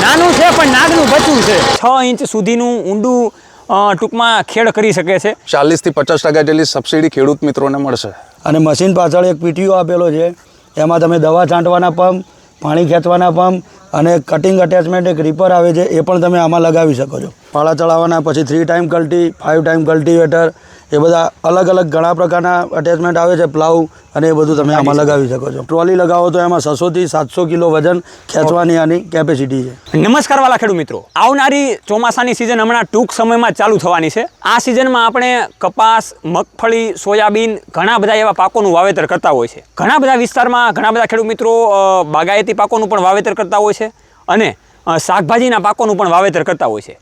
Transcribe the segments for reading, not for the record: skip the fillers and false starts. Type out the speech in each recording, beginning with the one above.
નાનું છે પણ નાગનું બચ્ચું છે. 6 ઇંચ સુધીનું ઊંડું ટૂંકમાં ખેડ કરી શકે છે. 40 થી 50% જેટલી સબસિડી ખેડૂત મિત્રોને મળશે. અને મશીન પાછળ એક પીટીઓ આપેલો છે, એમાં તમે દવા છાંટવાના પંપ, પાણી ખેંચવાના પંપ અને કટિંગ અટેચમેન્ટ એક રીપર આવે છે, એ પણ તમે આમાં લગાવી શકો છો. પાળા ચડાવવાના, પછી 3 ટાઈમ કલ્ટી, 5 ટાઈમ કલ્ટિવેટર, એ બધા અલગ અલગ ઘણા પ્રકારના અટેચમેન્ટ આવે છે, પ્લાવ, અને એ બધું તમે આમાં લગાવી શકો છો. ટ્રોલી લગાવો તો એમાં 600 થી 700 કિલો વજન ખેંચવાની આની કેપેસિટી છે. નમસ્કાર વાલા ખેડૂત મિત્રો, આવનારી ચોમાસાની સિઝન હમણાં ટૂંક સમયમાં ચાલુ થવાની છે. આ સિઝનમાં આપણે કપાસ, મગફળી, સોયાબીન ઘણા બધા એવા પાકોનું વાવેતર કરતા હોય છે. ઘણા બધા વિસ્તારમાં ઘણા બધા ખેડૂત મિત્રો બાગાયતી પાકોનું પણ વાવેતર કરતા હોય છે અને શાકભાજીના પાકોનું પણ વાવેતર કરતા હોય છે.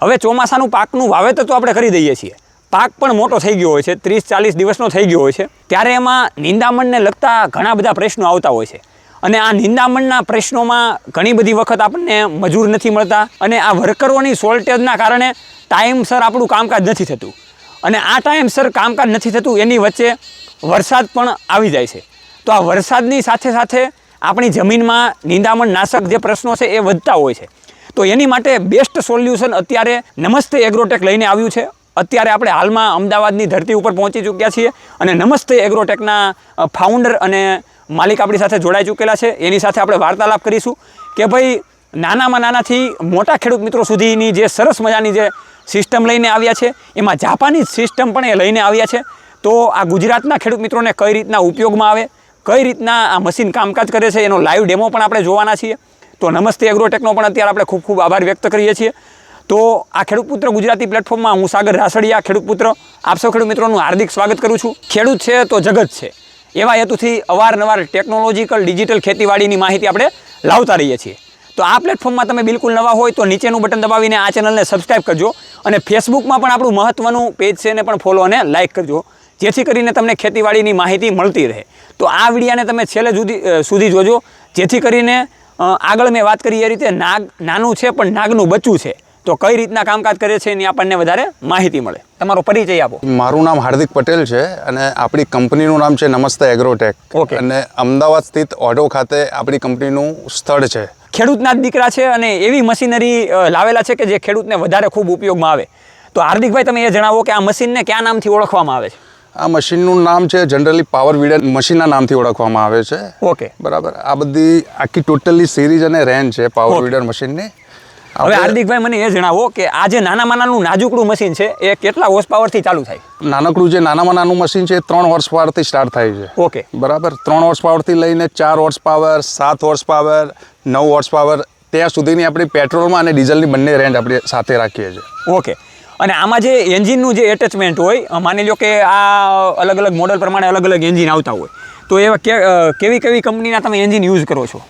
હવે ચોમાસાનું પાકનું વાવેતર તો આપણે કરી દઈએ છીએ, પાક પણ મોટો થઈ ગયો હોય છે, 30-40 દિવસનો થઈ ગયો હોય છે, ત્યારે એમાં નિંદામણને લગતા ઘણા બધા પ્રશ્નો આવતા હોય છે. અને આ નિંદામણના પ્રશ્નોમાં ઘણી બધી વખત આપણને મજૂર નથી મળતા અને આ વર્કરોની શોર્ટેજના કારણે ટાઈમસર આપણું કામકાજ નથી થતું. અને આ ટાઈમસર કામકાજ નથી થતું એની વચ્ચે વરસાદ પણ આવી જાય છે. તો આ વરસાદની સાથે સાથે આપણી જમીનમાં નિંદામણ નાશક જે પ્રશ્નો છે એ વધતા હોય છે. તો એની માટે બેસ્ટ સોલ્યુશન અત્યારે નમસ્તે એગ્રોટેક લઈને આવ્યું છે. અત્યારે આપણે હાલમાં અમદાવાદની ધરતી ઉપર પહોંચી ચૂક્યા છીએ અને નમસ્તે એગ્રોટેકના ફાઉન્ડર અને માલિક આપણી સાથે જોડાઈ ચૂકેલા છે. એની સાથે આપણે વાર્તાલાપ કરીશું કે ભાઈ નાનામાં નાનાથી મોટા ખેડૂત મિત્રો સુધીની જે સરસ મજાની જે સિસ્ટમ લઈને આવ્યા છે, એમાં જાપાનીઝ સિસ્ટમ પણ એ લઈને આવ્યા છે. તો આ ગુજરાતના ખેડૂત મિત્રોને કઈ રીતના ઉપયોગમાં આવે, કઈ રીતના આ મશીન કામકાજ કરે છે, એનો લાઈવ ડેમો પણ આપણે જોવાના છીએ. તો નમસ્તે એગ્રોટેકનો પણ અત્યારે આપણે ખૂબ ખૂબ આભાર વ્યક્ત કરીએ છીએ. તો આ ખેડૂત પુત્ર ગુજરાતી પ્લેટફોર્મમાં હું સાગર રાસડિયા, ખેડૂત પુત્ર, આપ સૌ ખેડૂત મિત્રોનું હાર્દિક સ્વાગત કરું છું. ખેડૂત છે તો જગત છે, એવા હેતુથી અવારનવાર ટેકનોલોજીકલ ડિજિટલ ખેતીવાડીની માહિતી આપણે લાવતા રહીએ છીએ. તો આ પ્લેટફોર્મમાં તમે બિલકુલ નવા હોય તો નીચેનું બટન દબાવીને આ ચેનલને સબસ્ક્રાઈબ કરજો અને ફેસબુકમાં પણ આપણું મહત્ત્વનું પેજ છે એને પણ ફોલો અને લાઇક કરજો, જેથી કરીને તમને ખેતીવાડીની માહિતી મળતી રહે. તો આ વિડીયાને તમે છેલ્લે સુધી જોજો, જેથી કરીને આગળ મેં વાત કરી એ રીતે નાનું છે પણ નાગનું બચ્ચું છે, તો કઈ રીતના કામકાજ કરે છે એની આપણને વધારે માહિતી મળે. તમારો પરિચય આપો. મારું નામ હાર્દિક પટેલ છે અને આપણી કંપનીનું નામ છે નમસ્તે એગ્રોટેક. અને અમદાવાદ સ્થિત ઓઢવ ખાતે આપણી કંપનીનું સ્થળ છે. ખેડૂતના જ દીકરા છે અને એવી મશીનરી લાવેલા છે કે જે ખેડૂતને વધારે ખૂબ ઉપયોગમાં આવે. તો હાર્દિકભાઈ, તમે એ જણાવો કે આ મશીનને કયા નામથી ઓળખવામાં આવે છે? આ મશીનનું નામ છે જનરલી પાવર વીડર મશીનના નામથી ઓળખવામાં આવે છે. ઓકે, બરાબર. આ બધી આખી ટોટલી સિરીઝ અને રેન્જ છે પાવર વીડર મશીનની. હવે હાર્દિકભાઈ, મને એ જણાવો કે આ જે નાનામાં નાનું નાજુકડું મશીન છે એ કેટલા હોર્સ પાવરથી ચાલુ થાય? નાનકડું જે નાનામાં નાનું મશીન છે એ 3 હોર્સ પાવરથી સ્ટાર્ટ થાય છે. ઓકે, બરાબર. 3 હોર્સ પાવરથી લઈને 4 horse power, 7 horse power, 9 horse power, ત્યાં સુધીની આપણી પેટ્રોલમાં અને ડીઝલની બંને રેન્જ આપણે સાથે રાખીએ છીએ. ઓકે. અને આમાં જે એન્જિનનું જે એટેચમેન્ટ હોય, માની લો કે આ અલગ અલગ મોડલ પ્રમાણે અલગ અલગ એન્જિન આવતા હોય, તો એવા કેવી કેવી કંપનીના તમે એન્જિન યુઝ કરો છો?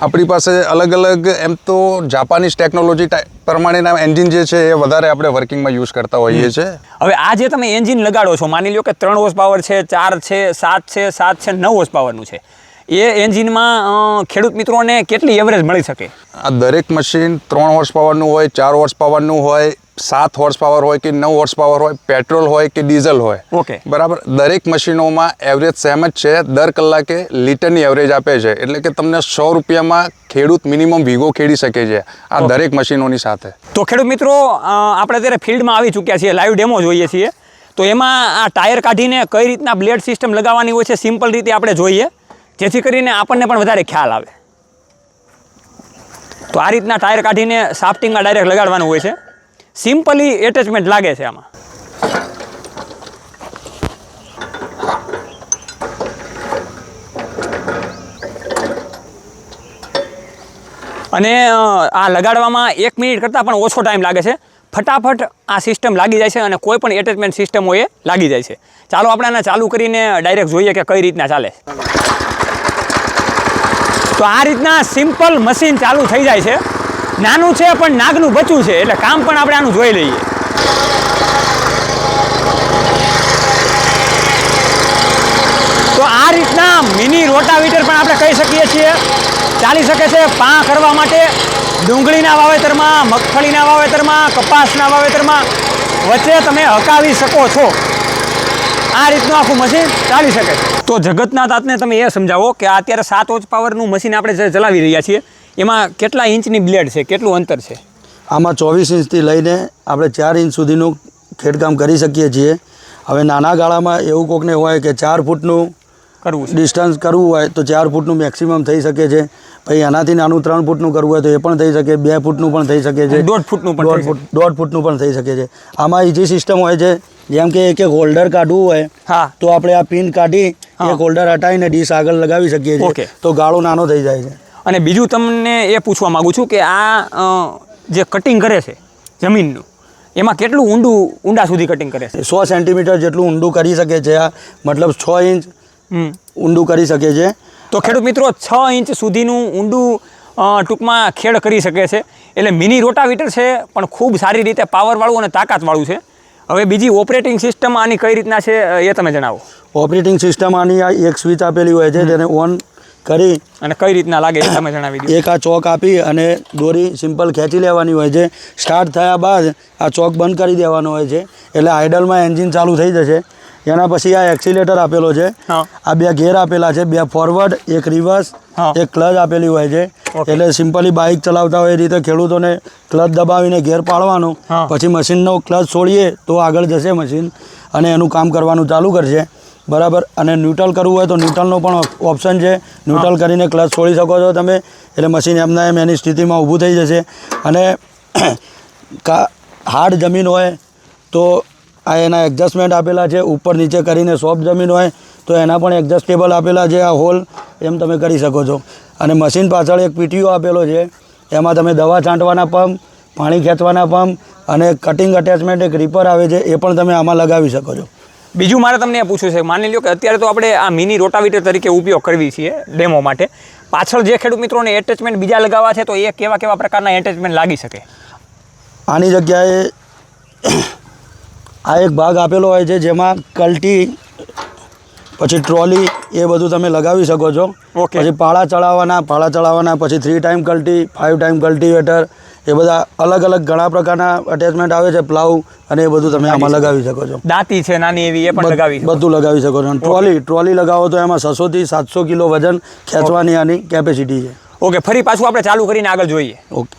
આપણી પાસે અલગ અલગ એમ તો જાપાનીઝ ટેકનોલોજી પ્રમાણેના એન્જિન જે છે એ વધારે આપણે વર્કિંગમાં યુઝ કરતા હોઈએ છીએ. હવે આ જે તમે એન્જિન લગાડો છો, માની લો કે 3 હોર્સ પાવર છે, 4 છે, 7 છે, 7 છે, 9 હોર્સ પાવરનું છે, એ એન્જિનમાં ખેડૂત મિત્રોને કેટલી એવરેજ મળી શકે? આ દરેક મશીન 3 હોર્સ પાવરનું હોય, 4 હોર્સ પાવરનું હોય, 7 હોર્સ પાવર હોય કે 9 હોર્સ પાવર હોય, પેટ્રોલ હોય કે ડીઝલ હોય. ઓકે, બરાબર. દરેક મશીનોમાં એવરેજ સેમ જ છે. દર કલાકે લીટરની એવરેજ આપે છે, એટલે કે તમને 100 રૂપિયામાં ખેડૂત મિનિમમ વીઘો ખેડી શકે છે આ દરેક મશીનોની સાથે. તો ખેડૂત મિત્રો, આપણે અત્યારે ફિલ્ડમાં આવી ચૂક્યા છીએ, લાઈવ ડેમો જોઈએ છીએ. તો એમાં આ ટાયર કાઢીને કઈ રીતના બ્લેડ સિસ્ટમ લગાવવાની હોય છે સિમ્પલ રીતે આપણે જોઈએ, જેથી કરીને આપણને પણ વધારે ખ્યાલ આવે. તો આ રીતના ટાયર કાઢીને સાફ્ટિંગમાં ડાયરેક્ટ લગાડવાનું હોય છે. સિમ્પલી એટેચમેન્ટ લાગે છે આમાં. અને આ લગાડવામાં 1 મિનિટ કરતાં પણ ઓછો ટાઈમ લાગે છે. ફટાફટ આ સિસ્ટમ લાગી જાય છે અને કોઈ પણ એટેચમેન્ટ સિસ્ટમ હોય એ લાગી જાય છે. ચાલો આપણે આને ચાલુ કરીને ડાયરેક્ટ જોઈએ કે કઈ રીતના ચાલે. તો આ રીતના સિમ્પલ મશીન ચાલુ થઈ જાય છે. નાનું છે પણ નાગનું બચ્ચું છે, એટલે કામ પણ આપણે આનું જોઈ લઈએ. તો આ રીતના મિની રોટાવીટર પણ આપણે કહી શકીએ છીએ, ચાલી શકે છે પા કરવા માટે. ડુંગળીના વાવેતરમાં, મગફળીના વાવેતરમાં, કપાસના વાવેતરમાં વચ્ચે તમે હકાવી શકો છો. આ રીતનું આખું મશીન ચાલી શકે છે. તો જગતના તાતને તમે એ સમજાવો કે અત્યારે 7 હોર્સ પાવરનું મશીન આપણે જે ચલાવી રહ્યા છીએ એમાં કેટલા ઇંચની બ્લેડ છે, કેટલું અંતર છે? આમાં 24 ઇંચથી લઈને આપણે 4 ઇંચ સુધીનું ખેડકામ કરી શકીએ છીએ. હવે નાના ગાળામાં એવું કોકને હોય કે 4 ફૂટનું કરવું છે. ડિસ્ટન્સ કરવું હોય તો 4 ફૂટનું મેક્સિમમ થઈ શકે છે. પછી એનાથી નાનું 3 ફૂટનું કરવું હોય તો એ પણ થઈ શકે, 2 ફૂટનું પણ થઈ શકે છે, 1.5 ફૂટનું પણ થઈ શકે. 1.5 ફૂટનું પણ થઈ શકે છે. આમાં ઇઝી સિસ્ટમ હોય છે, જેમ કે એક હોલ્ડર કાઢવું હોય હા. તો આપણે આ પિન કાઢી એક હોલ્ડર હટાવીને ડીશ આગળ લગાવી શકીએ Okay. છીએ, તો ગાળો નાનો થઈ જાય છે. અને બીજું તમને એ પૂછવા માગું છું કે આ જે કટિંગ કરે છે જમીનનું, એમાં કેટલું ઊંડા સુધી કટિંગ કરે છે? 100 સેન્ટીમીટર જેટલું ઊંડું કરી શકે છે આ, મતલબ 6 ઇંચ ઊંડું કરી શકે છે. તો ખેડૂત મિત્રો 6 ઇંચ સુધીનું ઊંડું ટૂંકમાં ખેડ કરી શકે છે. એટલે મિની રોટાવીટર છે, પણ ખૂબ સારી રીતે પાવરવાળું અને તાકાતવાળું છે. હવે બીજી ઓપરેટિંગ સિસ્ટમ આની કઈ રીતના છે એ તમે જણાવો. ઓપરેટિંગ સિસ્ટમ આની આ એક સ્વિચ આપેલી હોય છે, તેને ઓન કરી અને કઈ રીતના લાગે એ તમે જણાવી દો. એક આ ચોક આપી અને દોરી સિમ્પલ ખેંચી લેવાની હોય છે. સ્ટાર્ટ થયા બાદ આ ચોક બંધ કરી દેવાનો હોય છે, એટલે આઇડલમાં એન્જિન ચાલુ થઈ જશે. એના પછી આ એક્સિલેટર આપેલો છે, હા. આ 2 ગેર આપેલા છે, 2 ફોરવર્ડ, 1 રિવર્સ, હા. 1 ક્લચ આપેલી હોય છે. Okay. એટલે સિમ્પલી બાઇક ચલાવતા હોય એ રીતે ખેડૂતોને ક્લચ દબાવીને ગેર પાડવાનું, હા. પછી મશીનનો ક્લચ છોડીએ તો આગળ જશે મશીન અને એનું કામ કરવાનું ચાલુ કરશે. બરાબર. અને ન્યુટ્રલ કરવું હોય તો ન્યુટ્રલનો પણ ઓપ્શન છે, ન્યુટ્રલ કરીને ક્લચ છોડી શકો છો તમે, એટલે મશીન એમના એમ એની સ્થિતિમાં ઊભું થઈ જશે. અને હાર્ડ જમીન હોય તો આ એના એડજસ્ટમેન્ટ આપેલા છે, ઉપર નીચે કરીને સોફ્ટ જમીન હોય તો એના પણ એડજસ્ટેબલ આપેલા છે. આ હોલ એમ તમે કરી શકો છો. અને મશીન પાછળ એક પીટીઓ આપેલો છે, એમાં તમે દવા છાંટવાના પંપ, પાણી ખેંચવાના પંપ અને કટિંગ અટેચમેન્ટ એક રીપર આવે છે, એ પણ તમે આમાં લગાવી શકો છો. બીજું મારે તમને એ પૂછવું છે, માની લો કે અત્યારે તો આપણે આ મિની રોટાવીટર તરીકે ઉપયોગ કરવી છીએ ડેમો માટે. પાછળ જે ખેડૂત મિત્રોને એટેચમેન્ટ બીજા લગાવવા છે તો એ કેવા કેવા પ્રકારના એટેચમેન્ટ લાગી શકે? આની જગ્યાએ આ એક ભાગ આપેલો હોય છે, જેમાં કલ્ટી પછી ટ્રોલી એ બધું તમે લગાવી શકો છો. Okay. પછી પાળા ચડાવવાના, પછી 3 ટાઈમ કલ્ટી, 5 ટાઈમ કલ્ટીવેટર, એ બધા અલગ અલગ ઘણા પ્રકારના અટેચમેન્ટ આવે છે, પ્લાવ, અને એ બધું તમે આમાં લગાવી શકો છો. દાંતી છે નાની એવી એ પણ લગાવી શકો. બધું લગાવી શકો છો. અને ટ્રોલી લગાવો તો એમાં 600 થી 700 કિલો વજન ખેંચવાની આની કેપેસિટી છે. ઓકે, ફરી પાછું આપણે ચાલુ કરીને આગળ જોઈએ. ઓકે.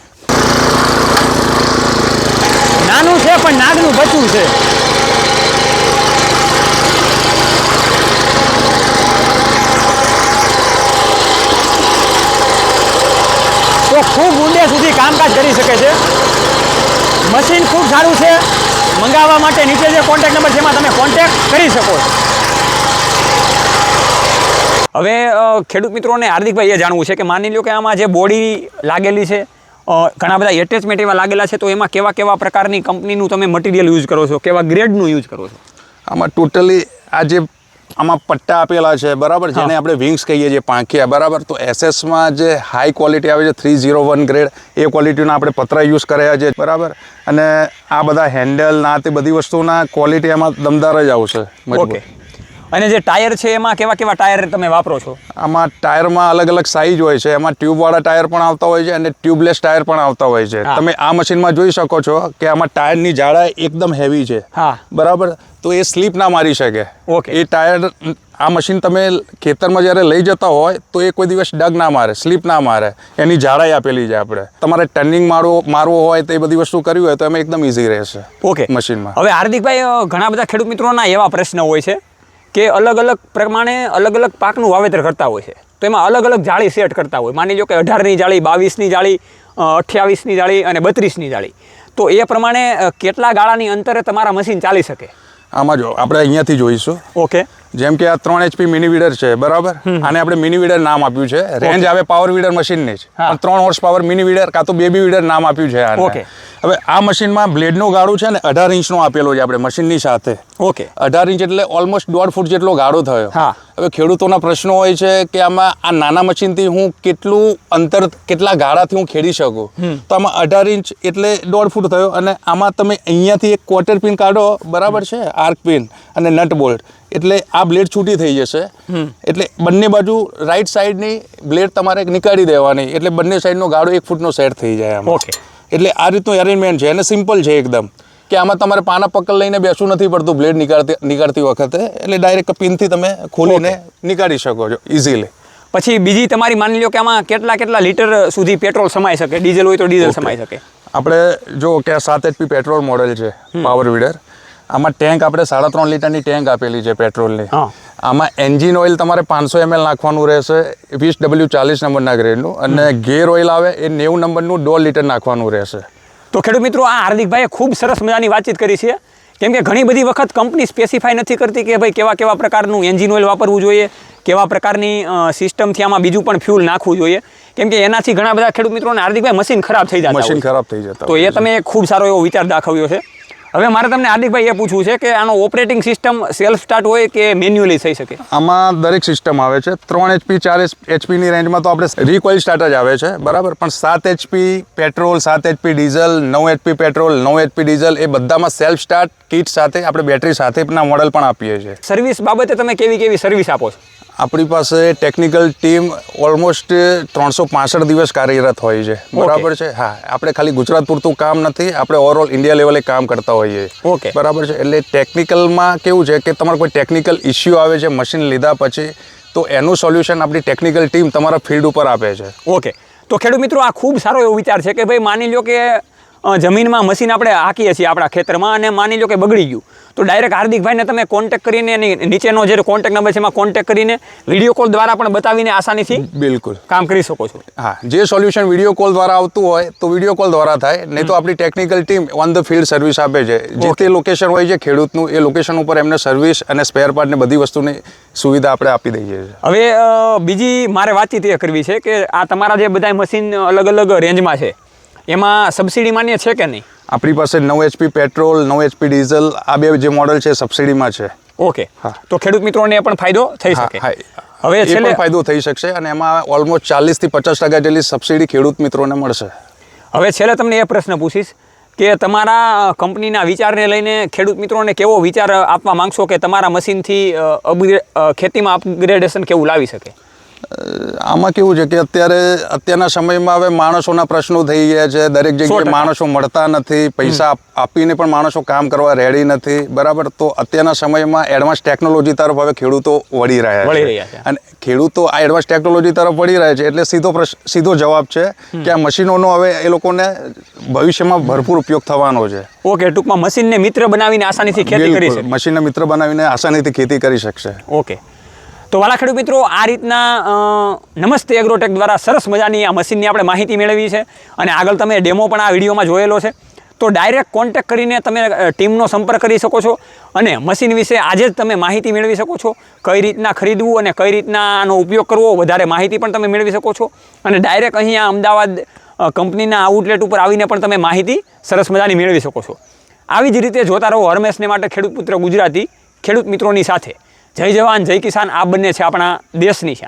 નાનું છે પણ નાગનું બચ્ચું છે. તો ખૂબ ઊંડે સુધી કામકાજ કરી શકે છે. મશીન ખૂબ સારું છે. મંગાવવા માટે નીચે જે કોન્ટેક્ટ નંબર છે એમાં તમે કોન્ટેક્ટ કરી શકો છો. હવે ખેડૂત મિત્રોને હાર્દિકભાઈ એ જાણવું છે કે માની લો કે આમાં જે બોડી લાગેલી છે, ઘણા બધા એટેચમેન્ટ એવા લાગેલા છે, તો એમાં કેવા કેવા પ્રકારની કંપનીનું તમે મટીરિયલ યુઝ કરો છો, કેવા ગ્રેડનું યુઝ કરો છો? આમાં ટોટલી આ જે આમાં પટ્ટા આપેલા છે, બરાબર, જેને આપણે વિંગ્સ કહીએ છીએ, પાંખિયા, બરાબર. તો એસએસમાં જે હાઈ ક્વોલિટી આવે છે 301 ગ્રેડ, એ ક્વોલિટીના આપણે પતરા યુઝ કર્યા છે, બરાબર. અને આ બધા હેન્ડલ ના તે બધી વસ્તુના ક્વોલિટી એમાં દમદાર જ આવશે. ઓકે. અને જે ટાયર છે એમાં કેવા કેવા ટાયર તમે વાપરો છો? આમાં ટાયરમાં અલગ અલગ સાઇઝ હોય છે. એમાં ટ્યુબવાળા ટાયર પણ આવતા હોય છે અને ટ્યુબલેસ ટાયર પણ આવતા હોય છે. તમે આ મશીનમાં જોઈ શકો છો કે આમાં ટાયરની જાડાઈ એકદમ હેવી છે, હા, બરાબર. તો એ સ્લીપ ના મારી શકે. ઓકે. એ ટાયર, આ મશીન તમે ખેતરમાં જ્યારે લઈ જતા હોય તો એ કોઈ દિવસ ડગ ના મારે, સ્લીપ ના મારે. એની જાડાઈ આપેલી છે. આપણે તમારે ટર્નિંગ મારવો હોય તો એ બધી વસ્તુ કરવી હોય તો એમાં એકદમ ઇઝી રહેશે. ઓકે. મશીનમાં હવે હાર્દિકભાઈ, ઘણા બધા ખેડૂત મિત્રોના એવા પ્રશ્ન હોય છે કે અલગ અલગ પ્રમાણે અલગ અલગ પાકનું વાવેતર કરતા હોય છે, તો એમાં અલગ અલગ જાળી સેટ કરતા હોય. માની લો કે 18ની જાળી, 22ની જાળી, 28ની જાળી અને 32ની જાળી. તો એ પ્રમાણે કેટલા ગાળાની અંતરે તમારા મશીન ચાલી શકે? આમાં જો આપણે અહીંયાથી જોઈશું. ઓકે. જેમ કે આ 3 HP મિની વીડર છે, બરાબર. આને આપણે મિની વીડર નામ આપ્યું છે. રેન્જ આવે પાવર વીડર મશીનની જ, પણ 3 હોર્સ પાવર મિની વીડર કાં તો બેબી વીડર નામ આપ્યું છે આને. ઓકે. હવે આ મશીનમાં બ્લેડનું ગાળું છે ને 18 ઇંચનો આપેલો છે આપણે મશીનની સાથે. ઓકે. 18 ઇંચ એટલે ઓલમોસ્ટ 1.5 ફૂટ જેટલો ગાળો થયો. હા. હવે ખેડૂતોના પ્રશ્નો હોય છે કે આમાં આ નાના મશીનથી હું કેટલું અંતર, કેટલા ગાળાથી હું ખેડી શકું? તો આમાં 18 ઇંચ એટલે 1.5 ફૂટ થયો. અને આમાં તમે અહીંયાથી એક ક્વાર્ટર પિન કાઢો, બરાબર છે, આર્ક પિન અને નટ બોલ્ટ, એટલે આ બ્લેડ છૂટી થઈ જશે. એટલે બંને બાજુ રાઈટ સાઈડની બ્લેડ તમારે નીકાળી દેવાની, એટલે બંને સાઈડનો ગાળો 1 ફૂટનો સેટ થઈ જાય આમાં. ઓકે. એટલે આ રીતનું એરેન્જમેન્ટ છે અને સિમ્પલ છે એકદમ, કે આમાં તમારે પાના પકડ લઈને બેસવું નથી પડતું બ્લેડ નીકાળતી વખતે. એટલે ડાયરેક્ટ પિનથી તમે ખોલીને નીકાળી શકો છો ઇઝીલી. પછી બીજી તમારી માની લો કે આમાં કેટલા લીટર સુધી પેટ્રોલ સમાઈ શકે, ડીઝલ હોય તો ડીઝલ સમાઈ શકે. આપણે જો કે 7 HP પેટ્રોલ મોડેલ છે પાવર વીડર. આમાં ટેન્ક આપણે 3.5 લીટરની ટેન્ક આપેલી છે પેટ્રોલની. હા. આમાં એન્જિન ઓઇલ તમારે 500 ml નાખવાનું રહેશે, 20W40 નંબરના ગ્રેડનું, અને ગેર ઓઇલ આવે એ 90 નંબરનું 1.5 લીટર નાખવાનું રહેશે. તો ખેડૂત મિત્રો, આ હાર્દિકભાઈએ ખૂબ સરસ મજાની વાતચીત કરી છે. કેમ કે ઘણી બધી વખત કંપની સ્પેસિફાઈ નથી કરતી કે ભાઈ કેવા પ્રકારનું એન્જિન ઓઇલ વાપરવું જોઈએ, કેવા પ્રકારની સિસ્ટમથી આમાં બીજું પણ ફ્યુલ નાખવું જોઈએ. કેમ કે એનાથી ઘણા બધા ખેડૂત મિત્રોને હાર્દિકભાઈ મશીન ખરાબ થઈ જતા મશીન ખરાબ થઈ જતા. તો એ તમે ખૂબ સારો એવો વિચાર દાખવ્યો છે. હવે મારે તમને હાર્દિકભાઈ એ પૂછવું છે કે આનો ઓપરેટિંગ સિસ્ટમ સેલ્ફ સ્ટાર્ટ હોય કે મેન્યુઅલી થઈ શકે? આમાં દરેક સિસ્ટમ આવે છે. 3 HP 4 HPની રેન્જમાં તો આપણે રિકોઇલ સ્ટાર્ટર જ આવે છે, બરાબર. પણ 7 HP petrol, 7 HP diesel, 9 HP petrol, 9 HP diesel એ બધામાં સેલ્ફ સ્ટાર્ટ કિટ સાથે આપણે બેટરી સાથેના મોડલ પણ આપીએ છીએ. સર્વિસ બાબતે તમે કેવી સર્વિસ આપો છો? આપણી પાસે ટેકનિકલ ટીમ ઓલમોસ્ટ 365 દિવસ કાર્યરત હોય છે, બરાબર છે. હા, આપણે ખાલી ગુજરાત પૂરતું કામ નથી, આપણે ઓવરઓલ ઇન્ડિયા લેવલે કામ કરતા હોઈએ. ઓકે, બરાબર છે. એટલે ટેકનિકલમાં કેવું છે કે તમારે કોઈ ટેકનિકલ ઇસ્યુ આવે છે મશીન લીધા પછી, તો એનું સોલ્યુશન આપણી ટેકનિકલ ટીમ તમારા ફિલ્ડ ઉપર આપે છે. ઓકે. તો ખેડૂત મિત્રો, આ ખૂબ સારો એવો વિચાર છે કે ભાઈ માની લો કે જમીનમાં મશીન આપણે હાંકીએ છીએ આપણા ખેતરમાં અને માની લો કે બગડી ગયું, તો ડાયરેક્ટ હાર્દિકભાઈને તમે કોન્ટેક્ટ કરીને એની નીચેનો જે કોન્ટેક્ટ નંબર છે એમાં કોન્ટેક્ટ કરીને વિડીયો કોલ દ્વારા પણ બતાવીને આસાનીથી બિલકુલ કામ કરી શકો છો. હા, જે સોલ્યુશન વિડીયો કોલ દ્વારા આવતું હોય તો વિડીયો કોલ દ્વારા થાય, નહીં તો આપણી technical team on the field service આપે છે. જે તે લોકેશન હોય છે ખેડૂતનું, એ લોકેશન ઉપર એમને સર્વિસ અને સ્પેર પાર્ટ ને બધી વસ્તુની સુવિધા આપણે આપી દઈએ છીએ. હવે બીજી મારે વાતચીત એ કરવી છે કે આ તમારા જે બધા મશીન અલગ રેન્જમાં છે એમાં સબસિડી માન્ય છે કે નહીં? આપણી પાસે 9 HP પેટ્રોલ, 9 HP ડીઝલ આ બે જે મોડલ છે સબસિડીમાં છે. ઓકે. તો ખેડૂત મિત્રોને પણ ફાયદો થઈ શકે. હવે એ પણ ફાયદો થઈ શકશે અને એમાં ઓલમોસ્ટ 40 થી 50% જેટલી સબસિડી ખેડૂત મિત્રોને મળશે. હવે છેલ્લે તમને એ પ્રશ્ન પૂછીશ કે તમારા કંપનીના વિચારને લઈને ખેડૂત મિત્રોને કેવો વિચાર આપવા માંગશો કે તમારા મશીનથી ખેતીમાં અપગ્રેડેશન કેવું લાવી શકે? આમાં કેવું છે કે અત્યારના સમયમાં હવે માણસોના પ્રશ્નો થઈ ગયા છે. દરેક જગ્યાએ માણસો મળતા નથી, પૈસા આપીને પણ માણસો કામ કરવા રેડી નથી, બરાબર. તો અત્યારના સમયમાં એડવાન્સ ટેકનોલોજી તરફ હવે ખેડૂતો વળી રહ્યા છે. અને ખેડૂતો આ એડવાન્સ ટેકનોલોજી તરફ વળી રહ્યા છે એટલે સીધો જવાબ છે કે આ મશીનોનો હવે એ લોકોને ભવિષ્યમાં ભરપૂર ઉપયોગ થવાનો છે. ઓકે, ટૂંકમાં મશીનને મિત્ર બનાવીને આસાનીથી ખેતી કરી શકે. મશીનને મિત્ર બનાવીને આસાનીથી ખેતી કરી શકશે. ઓકે. તો વાલા ખેડૂત મિત્રો, આ રીતના નમસ્તે એગ્રોટેક દ્વારા સરસ મજાની આ મશીનની આપણે માહિતી મેળવી છે અને આગળ તમે ડેમો પણ આ વિડીયોમાં જોયેલો છે. તો ડાયરેક્ટ કોન્ટેક્ટ કરીને તમે ટીમનો સંપર્ક કરી શકો છો અને મશીન વિશે આજે જ તમે માહિતી મેળવી શકો છો. કઈ રીતના ખરીદવું અને કઈ રીતના આનો ઉપયોગ કરવો વધારે માહિતી પણ તમે મેળવી શકો છો. અને ડાયરેક્ટ અહીંયા અમદાવાદ કંપનીના આઉટલેટ ઉપર આવીને પણ તમે માહિતી સરસ મજાની મેળવી શકો છો. આવી જ રીતે જોતા રહો હરમેશને માટે ખેડૂત પુત્ર ગુજરાતી, ખેડૂત મિત્રોની સાથે. જય જવાન જય કિસાન, આ બંને છે આપણા દેશની છે.